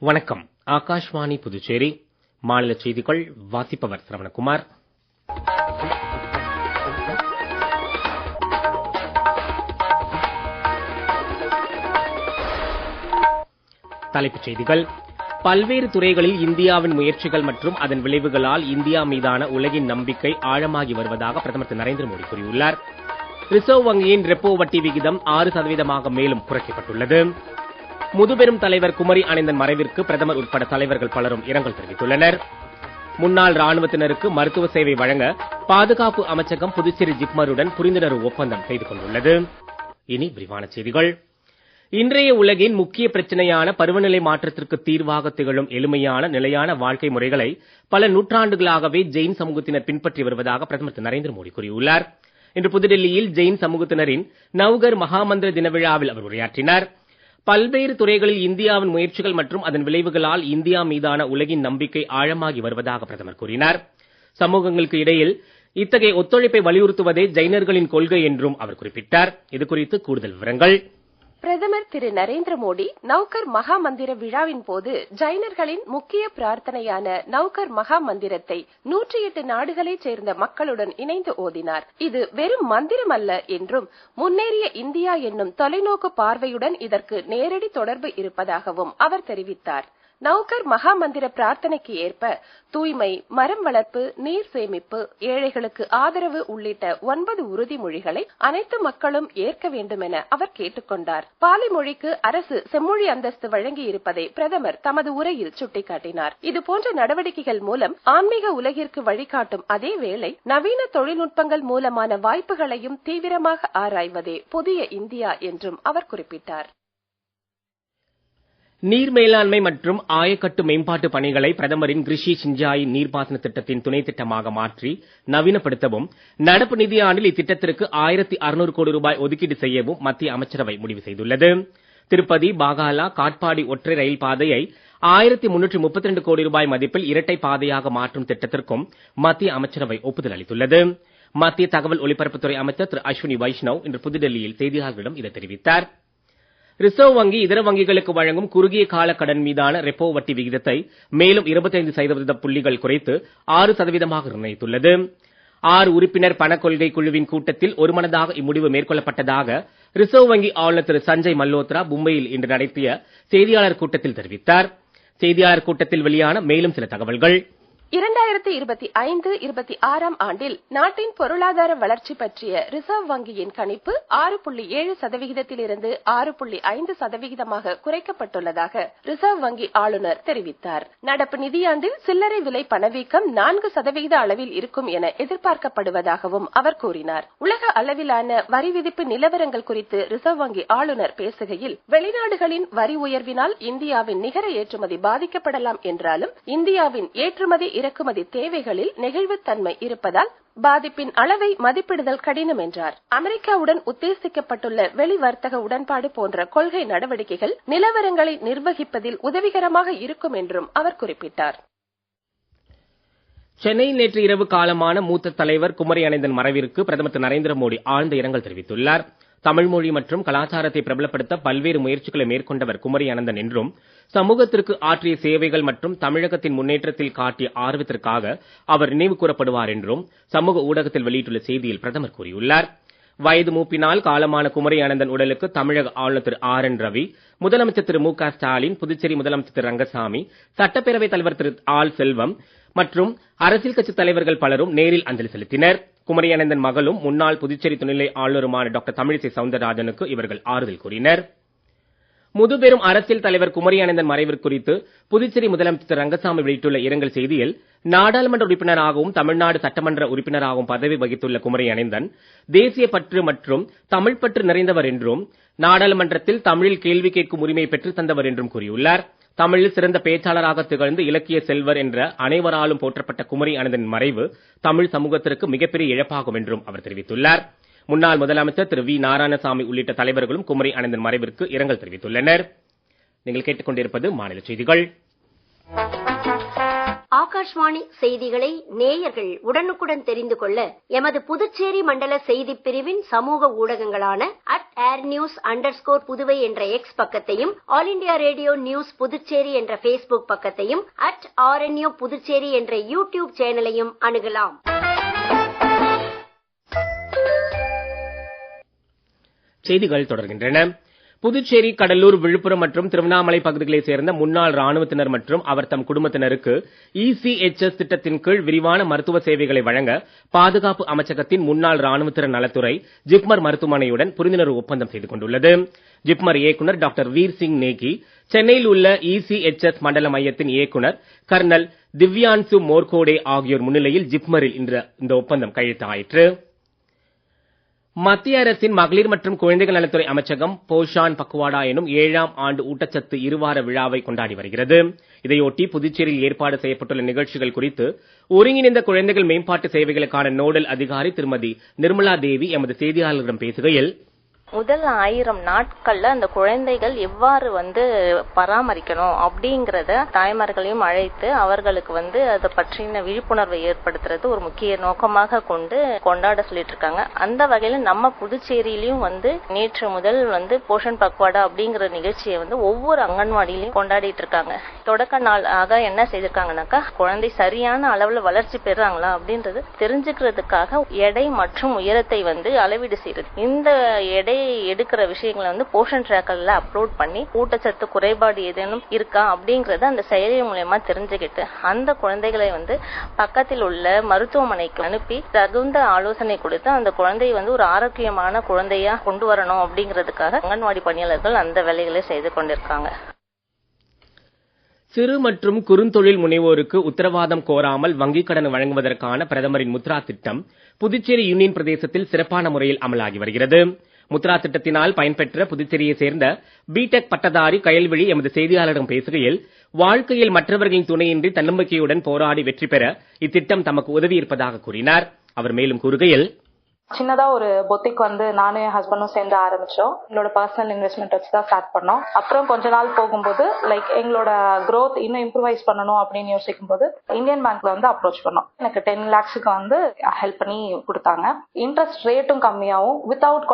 வணக்கம். ஆகாஷ்வாணி புதுச்சேரி மாநில செய்திகள் வாசிப்பவர் சரவணகுமார். தலைப்புச் செய்திகள். பல்வேறு துறைகளில் இந்தியாவின் முயற்சிகள் மற்றும் அதன் விளைவுகளால் இந்தியா மீதான உலகின் நம்பிக்கை ஆழமாகி வருவதாக பிரதமர் திரு நரேந்திர மோடி கூறியுள்ளார். ரிசர்வ் வங்கியின் ரெப்போ வட்டி விகிதம் 6% மேலும் குறைக்கப்பட்டுள்ளது. முதுபெரும் தலைவர் குமரி அனந்தன் மறைவிற்கு பிரதமர் உட்பட தலைவர்கள் பலரும் இரங்கல் தெரிவித்துள்ளனர். முன்னாள் ராணுவத்தினருக்கு மருத்துவ சேவை வழங்க பாதுகாப்பு அமைச்சகம் புதுச்சேரி ஜிப்மருடன் புரிந்துணர்வு ஒப்பந்தம் செய்து கொண்டுள்ளது. இனி விரிவான செய்திகள். இன்றைய உலகின் முக்கிய பிரச்சனையான பருவநிலை மாற்றத்திற்கு தீர்வாக திகழும் எளிமையான நிலையான வாழ்க்கை முறைகளை பல நூற்றாண்டுகளாகவே ஜெயின் சமூகத்தினர் பின்பற்றி வருவதாக பிரதமர் திரு நரேந்திர மோடி கூறியுள்ளார். இன்று புதுடெல்லியில் ஜெயின் சமூகத்தினரின் நவ்கர் மகாமந்திர தின விழாவில் அவர் உரையாற்றினார். பல்வேறு துறைகளில் இந்தியாவின் முயற்சிகள் மற்றும் அதன் விளைவுகளால் இந்தியா மீதான உலகின் நம்பிக்கை ஆழமாகி வருவதாக பிரதமர் கூறினார். சமூகங்களுக்கு இடையில் இத்தகைய ஒத்துழைப்பை வலியுறுத்துவதே ஜைனர்களின் கொள்கை என்றும் அவர் குறிப்பிட்டார். இதுகுறித்து கூடுதல் விவரங்கள். பிரதமர் திரு நரேந்திர மோடி நவ்கர் மகா மந்திர விழாவின் போது ஜைனர்களின் முக்கிய பிரார்த்தனையான நவ்கர் மகா மந்திரத்தை 108 நாடுகளைச் சேர்ந்த மக்களுடன் இணைந்து ஓதினார். இது வெறும் மந்திரம் அல்ல என்றும் முன்னேறிய இந்தியா என்னும் தொலைநோக்கு பார்வையுடன் இதற்கு நேரடி தொடர்பு இருப்பதாகவும் அவர் தெரிவித்தார். நவ்கர் மகா மந்திர பிரார்த்தனைக்கு ஏற்ப தூய்மை, மரம் வளர்ப்பு, நீர் சேமிப்பு, ஏழைகளுக்கு ஆதரவு உள்ளிட்ட 9 உறுதிமொழிகளை அனைத்து மக்களும் ஏற்க வேண்டும் என அவர் கேட்டுக்கொண்டார். பாலி மொழிக்கு அரசு செம்மொழி அந்தஸ்து வழங்கி இருப்பதை பிரதமர் தமது உரையில் சுட்டிக்காட்டினார். இதுபோன்ற நடவடிக்கைகள் மூலம் ஆன்மீக உலகிற்கு வழிகாட்டும் அதே வேளை நவீன தொழில்நுட்பங்கள் மூலமான வாய்ப்புகளையும் தீவிரமாக ஆராய்வதே புதிய இந்தியா என்றும் அவர் குறிப்பிட்டார். நீர் மேலாண்மை மற்றும் ஆயக்கட்டு மேம்பாட்டு பணிகளை பிரதமரின் கிருஷி சிஞ்சாய் நீர்ப்பாசன திட்டத்தின் துணை திட்டமாக மாற்றி நவீனப்படுத்தவும் நடப்பு நிதியாண்டில் இத்திட்டத்திற்கு 1600 கோடி ரூபாய் ஒதுக்கீடு செய்யவும் மத்திய அமைச்சரவை முடிவு செய்துள்ளது. திருப்பதி பாகாலா காட்பாடி ஒற்றை ரயில் பாதையை 1332 கோடி ரூபாய் மதிப்பில் இரட்டை பாதையாக மாற்றும் திட்டத்திற்கும் மத்திய அமைச்சரவை ஒப்புதல் அளித்துள்ளது. மத்திய தகவல் ஒலிபரப்புத்துறை அமைச்சர் திரு அஸ்வினி வைஷ்ணவ் இன்று புதுடெல்லியில் செய்தியாளர்களிடம் இதை தெரிவித்தார். ரிசர்வ் வங்கி இதர வங்கிகளுக்கு வழங்கும் குறுகிய கால கடன் மீதான ரெப்போ வட்டி விகிதத்தை மேலும் 25% புள்ளிகள் குறைத்து 6% நிர்ணயித்துள்ளது. 6 உறுப்பினர் பணக் கொள்கை குழுவின் கூட்டத்தில் ஒருமனதாக இம்முடிவு மேற்கொள்ளப்பட்டதாக ரிசர்வ் வங்கி ஆளுநர் திரு சஞ்சய் மல்ஹோத்ரா மும்பையில் இன்று நடத்திய செய்தியாளர் கூட்டத்தில் தெரிவித்தார். செய்தியாளர் கூட்டத்தில் வெளியான மேலும் சில தகவல்கள். 2025-26 ஆண்டில் நாட்டின் பொருளாதார வளர்ச்சி பற்றிய ரிசர்வ் வங்கியின் கணிப்பு 6.7% 6.5% குறைக்கப்பட்டுள்ளதாக ரிசர்வ் வங்கி ஆளுநர் தெரிவித்தார். நடப்பு நிதியாண்டில் சில்லறை விலை பணவீக்கம் 4% அளவில் இருக்கும் என எதிர்பார்க்கப்படுவதாகவும் அவர் கூறினார். உலக அளவிலான வரி விதிப்பு நிலவரங்கள் குறித்து ரிசர்வ் வங்கி ஆளுநர் பேசுகையில், வெளிநாடுகளின் வரி உயர்வினால் இந்தியாவின் நிகர ஏற்றுமதி பாதிக்கப்படலாம் என்றாலும் இந்தியாவின் ஏற்றுமதி இறக்குமதி தேவைகளில் நெகிழ்வுத்தன்மை இருப்பதால் பாதிப்பின் அளவை மதிப்பிடுதல் கடினம் என்றார். அமெரிக்காவுடன் உத்தேசிக்கப்பட்டுள்ள வெளி வர்த்தக உடன்பாடு போன்ற கொள்கை நடவடிக்கைகள் நிலவரங்களை நிர்வகிப்பதில் உதவிகரமாக இருக்கும் என்றும் அவர் குறிப்பிட்டார். சென்னையில் நேற்று இரவு காலமான மூத்த தலைவர் குமரி அனந்தன் மறைவிற்கு பிரதமர் திரு நரேந்திர மோடி ஆழ்ந்த இரங்கல் தெரிவித்துள்ளார். தமிழ் மொழி மற்றும் கலாச்சாரத்தை பிரபலப்படுத்த பல்வேறு முயற்சிகளை மேற்கொண்டவர் குமரி அனந்தன் என்றும் சமூகத்திற்கு ஆற்றிய சேவைகள் மற்றும் தமிழகத்தின் முன்னேற்றத்தில் காட்டிய ஆர்வத்திற்காக அவர் நினைவு கூறப்படுவார் என்றும் சமூக ஊடகத்தில் வெளியிட்டுள்ள செய்தியில் பிரதமர் கூறியுள்ளார். வயது மூப்பினால் காலமான குமரி அனந்தன் உடலுக்கு தமிழக ஆளுநர் திரு RN ரவி, முதலமைச்சர் திரு மு க ஸ்டாலின், புதுச்சேரி முதலமைச்சர் திரு ரங்கசாமி, சட்டப்பேரவைத் தலைவர் திரு ஆல் செல்வம் மற்றும் அரசியல் கட்சித் தலைவர்கள் பலரும் நேரில் அஞ்சலி செலுத்தினர். குமரி அனந்தன் மகளும் முன்னாள் புதுச்சேரி துணைநிலை ஆளுநருமான டாக்டர் தமிழிசை சவுந்தரராஜனுக்கு இவர்கள் ஆறுதல் கூறினர். முதுபெரும் அரசியல் தலைவர் குமரி அனந்தன் மறைவு குறித்து புதுச்சேரி முதலமைச்சர் திரு ரங்கசாமி வெளியிட்டுள்ள இரங்கல் செய்தியில், நாடாளுமன்ற உறுப்பினராகவும் தமிழ்நாடு சட்டமன்ற உறுப்பினராகவும் பதவி வகித்துள்ள குமரி அனந்தன் தேசிய பற்று மற்றும் தமிழ் பற்று நிறைந்தவர் என்றும் நாடாளுமன்றத்தில் தமிழில் கேள்வி கேட்கும் உரிமை பெற்று தந்தவர் என்றும் கூறியுள்ளார். தமிழில் சிறந்த பேச்சாளராக திகழ்ந்து இலக்கிய செல்வர் என்ற அனைவராலும் போற்றப்பட்ட குமரி அனந்தன் மறைவு தமிழ் சமூகத்திற்கு மிகப்பெரிய இழப்பாகும் என்றும் அவர் தெரிவித்துள்ளார். முன்னாள் முதலமைச்சர் திரு வி நாராயணசாமி உள்ளிட்ட தலைவர்களும் குமரி அனந்தன் மறைவிற்கு இரங்கல் தெரிவித்துள்ளனர். நீங்கள் கேட்டுக்கொண்டிருப்பது மாநில செய்திகள். ஆகாஷ்வாணி செய்திகளை நேயர்கள் உடனுக்குடன் தெரிந்து கொள்ள எமது புதுச்சேரி மண்டல செய்திப் பிரிவின் சமூக ஊடகங்களான @airnews_புதுவை என்ற எக்ஸ் பக்கத்தையும், all India radio news Puducherry என்ற Facebook பக்கத்தையும், @RNU புதுச்சேரி என்ற யூடியூப் சேனலையும் அணுகலாம். செய்திகள் தொடர்கின்றன. புதுச்சேரி, கடலூர், விழுப்புரம் மற்றும் திருவண்ணாமலை பகுதிகளைச் சேர்ந்த முன்னாள் ராணுவத்தினர் மற்றும் அவர் தம் குடும்பத்தினருக்கு ECHS திட்டத்தின் கீழ் விரிவான மருத்துவ சேவைகளை வழங்க பாதுகாப்பு அமைச்சகத்தின் முன்னாள் ராணுவத்தினர் நலத்துறை ஜிப்மர் மருத்துவமனையுடன் புரிந்துணர்வு ஒப்பந்தம் செய்து கொண்டுள்ளது. ஜிப்மர் இயக்குனர் டாக்டர் வீர் சிங் நேகி, சென்னையில் உள்ள ECHS மண்டல மையத்தின் இயக்குனர் கர்னல் திவ்யான்சு மோர்கோடே ஆகியோர் முன்னிலையில் ஜிப்மரில் இந்த ஒப்பந்தம் கையெழுத்தாயிற்று. மத்திய அரசின் மகளிர் மற்றும் குழந்தைகள் நலத்துறை அமைச்சகம் போஷான் பக்வாடா எனும் 7ஆம் ஆண்டு ஊட்டச்சத்து இருவார விழாவை கொண்டாடி வருகிறது. இதையொட்டி புதுச்சேரியில் ஏற்பாடு செய்யப்பட்டுள்ள நிகழ்ச்சிகள் குறித்து ஒருங்கிணைந்த குழந்தைகள் மேம்பாட்டு சேவைகளுக்கான நோடல் அதிகாரி திருமதி நிர்மலா தேவி எமது செய்தியாளர்களிடம் பேசுகையில், முதல் 1000 நாட்கள்ல அந்த குழந்தைகள் எவ்வாறு பராமரிக்கணும் அப்படிங்கறத தாய்மார்களையும் அழைத்து அவர்களுக்கு அதை பற்றின விழிப்புணர்வை ஏற்படுத்துறது ஒரு முக்கிய நோக்கமாக கொண்டு கொண்டாட சொல்லிட்டு இருக்காங்க. அந்த வகையில நம்ம புதுச்சேரியிலயும் நேற்று முதல் போஷன் பக்வாடா அப்படிங்கிற நிகழ்ச்சியை ஒவ்வொரு அங்கன்வாடியிலையும் கொண்டாடிட்டு இருக்காங்க. தொடக்க நாள் ஆக என்ன செய்திருக்காங்கன்னாக்கா, குழந்தை சரியான அளவுல வளர்ச்சி பெறாங்களா அப்படின்றது தெரிஞ்சுக்கிறதுக்காக எடை மற்றும் உயரத்தை அளவீடு செய்யறது. இந்த எடை எடுக்கிற விஷயங்களை போஷன் ட்ராக்கர்ல அப்லோட் பண்ணி ஊட்டச்சத்து குறைபாடு ஏதேனும் இருக்கா அப்படிங்கறத அந்த செயலி மூலமா தெரிஞ்சுக்கிட்டு அந்த குழந்தைகளை பக்கத்தில் உள்ள மருத்துவமனைக்கு அனுப்பி தகுந்த ஆலோசனை கொடுத்து அந்த குழந்தையை ஒரு ஆரோக்கியமான குழந்தையா கொண்டு வரணும் அப்படிங்கிறதுக்காக அங்கன்வாடி பணியாளர்கள் அந்த வேலைகளை செய்து கொண்டிருக்காங்க. சிறு மற்றும் குறுந்தொழில் முனைவோருக்கு உத்தரவாதம் கோராமல் வங்கிக் கடன் வழங்குவதற்கான பிரதமரின் முத்ரா திட்டம் புதுச்சேரி யூனியன் பிரதேசத்தில் சிறப்பான முறையில் அமலாகி வருகிறது. முத்ரா திட்டத்தினால் பயன்பெற்ற புதுச்சேரியைச் சேர்ந்த பிடெக் பட்டதாரி கயல்விழி எமது செய்தியாளரிடம் பேசுகையில், வாழ்க்கையில் மற்றவர்களின் துணையின்றி தன்னம்பிக்கையுடன் போராடி வெற்றி பெற இத்திட்டம் தமக்கு உதவியிருப்பதாக கூறினார். அவர் மேலும் கூறுகையில், சின்னதா ஒரு பொத்திக் நானும் என் ஹஸ்பண்டும் சேர்ந்து ஆரம்பிச்சோம். எங்களோட பர்சனல் இன்வெஸ்ட்மெண்ட் வச்சு தான் ஸ்டார்ட் பண்ணோம். அப்புறம் கொஞ்ச நாள் போகும்போது எங்களோட growth இன்னும் இம்ப்ரூவைஸ் பண்ணணும் அப்படின்னு யோசிக்கும் போது இந்தியன் பேங்க்ல அப்ரோச் பண்ணோம். எனக்கு 10 lakhsக்கு ஹெல்ப் பண்ணி கொடுத்தாங்க. இன்ட்ரெஸ்ட் ரேட்டும் கம்மியாவும், வித்தவுட்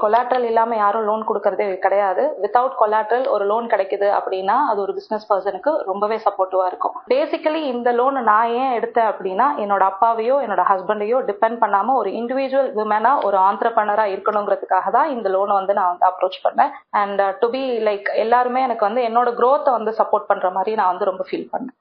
கொலாட்ரல் இல்லாம யாரும் லோன் கொடுக்கறதே கிடையாது. வித்தவுட் கொலாட்ரல் ஒரு லோன் கிடைக்குது அப்படின்னா அது ஒரு பிசினஸ் பர்சனுக்கு ரொம்பவே சப்போர்ட்டிவா இருக்கும். பேசிக்கலி இந்த லோன் நான் ஏன் எடுத்தேன் அப்படின்னா, என்னோட அப்பாவையோ என்னோட ஹஸ்பண்டையோ டிபெண்ட் பண்ணாம ஒரு இண்டிவிஜுவல் விமனா ஒரு ஆண்டர்பிரனரா இருக்கணுங்கிறதுக்காக தான் இந்த லோனை நான் அப்ரோச் பண்ணேன். அண்ட் டு பி எல்லாருமே எனக்கு என்னோட growth சப்போர்ட் பண்ற மாதிரி நான் ரொம்ப ஃபீல் பண்ணேன்.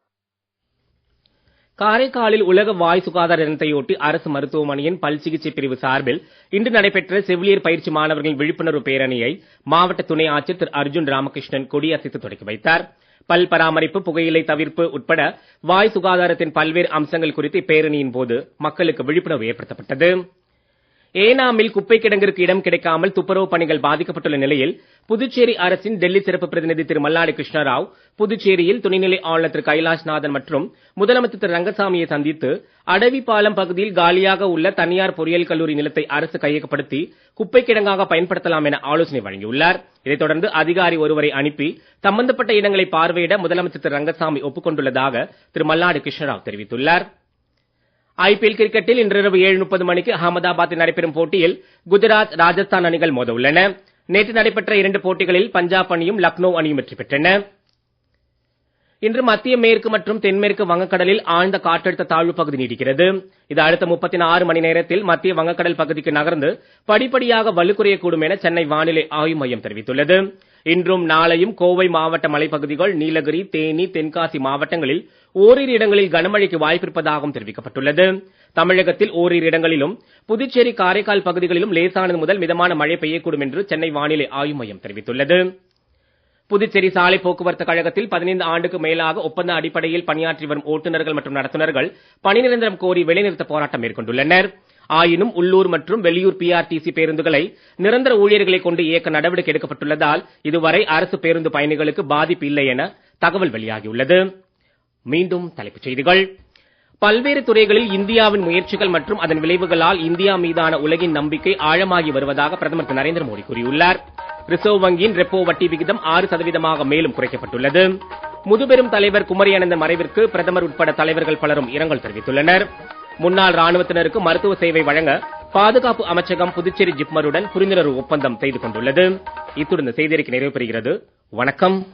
காரைக்காலில் உலக வாய் சுகாதார தினத்தையொட்டி அரசு மருத்துவமனையின் பல் சிகிச்சை பிரிவு சார்பில் இன்று நடைபெற்ற செவிலியர் பயிற்சி மாணவர்களின் விழிப்புணர்வு பேரணியை மாவட்ட துணை ஆட்சியர் திரு அர்ஜுன் ராமகிருஷ்ணன் கொடியசைத்து தொடங்கி வைத்தார். பல் பராமரிப்பு, புகையிலை தவிர்ப்பு உட்பட வாய் சுகாதாரத்தின் பல்வேறு அம்சங்கள் குறித்து இப்பேரணியின் போது மக்களுக்கு விழிப்புணர்வு ஏற்படுத்தப்பட்டது. ஏனாமில் குப்பை கிடங்கிற்கு இடம் கிடைக்காமல் துப்புரவு பணிகள் பாதிக்கப்பட்டுள்ள நிலையில் புதுச்சேரி அரசின் டெல்லி சிறப்பு பிரதிநிதி திரு மல்லாடி கிருஷ்ணராவ் புதுச்சேரியில் துணைநிலை ஆளுநர் திரு கைலாஷ்நாதன் மற்றும் முதலமைச்சர் திரு ரங்கசாமியை சந்தித்து அடவிப்பாலம் பகுதியில் காலியாக உள்ள தனியார் பொறியியல் கல்லூரி நிலத்தை அரசு கையகப்படுத்தி குப்பை கிடங்காக பயன்படுத்தலாம் என ஆலோசனை வழங்கியுள்ளார். இதைத் தொடர்ந்து அதிகாரி ஒருவரை அனுப்பி சம்பந்தப்பட்ட இடங்களை பார்வையிட முதலமைச்சர் திரு ரங்கசாமி ஒப்புக்கொண்டுள்ளதாக திரு மல்லாடி கிருஷ்ணராவ் தெரிவித்துள்ளார். IPL கிரிக்கெட்டில் இன்றிரவு 7:30 மணிக்கு அகமதாபாத்தில் நடைபெறும் போட்டியில் குஜராத், ராஜஸ்தான் அணிகள் மோத உள்ளன. நேற்று நடைபெற்ற 2 போட்டிகளில் பஞ்சாப் அணியும் லக்னோ அணியும் வெற்றி பெற்றன. இன்று மத்திய மேற்கு மற்றும் தென்மேற்கு வங்கக்கடலில் ஆழ்ந்த காற்றழுத்த தாழ்வு பகுதி நீடிக்கிறது. இது அடுத்த 36 மணி நேரத்தில் மத்திய வங்கக்கடல் பகுதிக்கு நகர்ந்து படிப்படியாக வலுக்குறையக்கூடும் என சென்னை வானிலை ஆய்வு மையம் தெரிவித்துள்ளது. இன்றும் நாளையும் கோவை மாவட்ட மலைப்பகுதிகள், நீலகிரி, தேனி, தென்காசி மாவட்டங்களில் ஓரிரு இடங்களில் கனமழைக்கு வாய்ப்பிருப்பதாகவும் தெரிவிக்கப்பட்டுள்ளது. தமிழகத்தில் ஓரிரு இடங்களிலும் புதுச்சேரி, காரைக்கால் பகுதிகளிலும் லேசானது முதல் மிதமான மழை பெய்யக்கூடும் என்று சென்னை வானிலை ஆய்வு மையம் தெரிவித்துள்ளது. புதுச்சேரி சாலை போக்குவரத்து கழகத்தில் 15 ஆண்டுக்கு மேலாக ஒப்பந்த அடிப்படையில் பணியாற்றி வரும் ஓட்டுநர்கள் மற்றும் நடத்துனர்கள் பணி நிரந்தரம் கோரி வேலைநிறுத்த போராட்டம் மேற்கொண்டுள்ளனர். ஆயினும் உள்ளூர் மற்றும் வெளியூர் PRTC பேருந்துகளை நிரந்தர ஊழியர்களை கொண்டு இயக்க நடவடிக்கை எடுக்கப்பட்டுள்ளதால் இதுவரை அரசு பேருந்து பயணிகளுக்கு பாதிப்பு இல்லை என தகவல் வெளியாகியுள்ளது. மீண்டும் தலைப்புச் செய்திகள். பல்வேறு துறைகளில் இந்தியாவின் முயற்சிகள் மற்றும் அதன் விளைவுகளால் இந்தியா மீதான உலகின் நம்பிக்கை ஆழமாகி வருவதாக பிரதமர் திரு நரேந்திர மோடி கூறியுள்ளார். ரிசர்வ் வங்கியின் ரெப்போ வட்டி விகிதம் 6% மேலும் குறைக்கப்பட்டுள்ளது. முதுபெரும் தலைவர் குமரி அனந்தன் மறைவிற்கு பிரதமர் உட்பட தலைவர்கள் பலரும் இரங்கல் தெரிவித்துள்ளனர். முன்னாள் ராணுவத்தினருக்கு மருத்துவ சேவை வழங்க பாதுகாப்பு அமைச்சகம் புதுச்சேரி ஜிப்மருடன் புரிந்துணர்வு ஒப்பந்தம் செய்து கொண்டுள்ளது. இத்துடன் இந்த செய்தியறிக்கை நிறைவு பெறுகிறது. வணக்கம்.